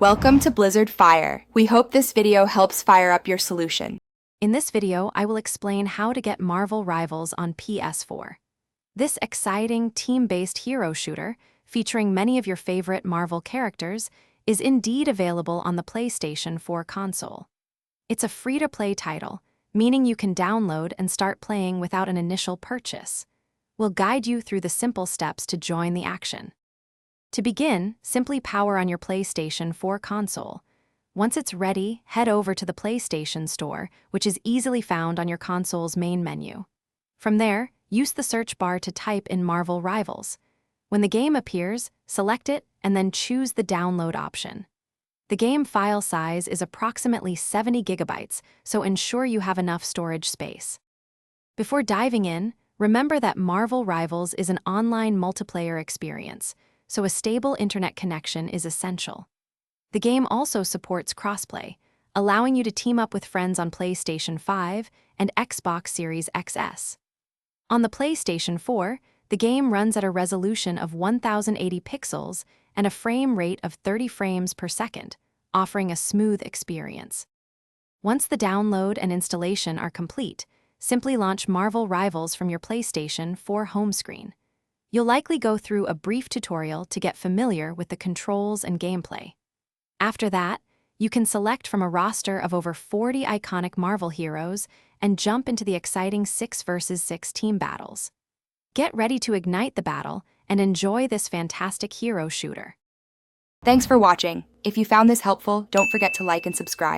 Welcome to Blizzard Fire. We hope this video helps fire up your solution. In this video, I will explain how to get Marvel Rivals on PS4. This exciting, team-based hero shooter, featuring many of your favorite Marvel characters, is indeed available on the PlayStation 4 console. It's a free-to-play title, meaning you can download and start playing without an initial purchase. We'll guide you through the simple steps to join the action. To begin, simply power on your PlayStation 4 console. Once it's ready, head over to the PlayStation Store, which is easily found on your console's main menu. From there, use the search bar to type in Marvel Rivals. When the game appears, select it and then choose the download option. The game file size is approximately 70 gigabytes, so ensure you have enough storage space. Before diving in, remember that Marvel Rivals is an online multiplayer experience, so a stable internet connection is essential. The game also supports crossplay, allowing you to team up with friends on PlayStation 5 and Xbox Series XS. On the PlayStation 4, the game runs at a resolution of 1080 pixels and a frame rate of 30 frames per second, offering a smooth experience. Once the download and installation are complete, simply launch Marvel Rivals from your PlayStation 4 home screen. You'll likely go through a brief tutorial to get familiar with the controls and gameplay. After that, you can select from a roster of over 40 iconic Marvel heroes and jump into the exciting 6 vs 6 team battles. Get ready to ignite the battle and enjoy this fantastic hero shooter. Thanks for watching. If you found this helpful, don't forget to like and subscribe.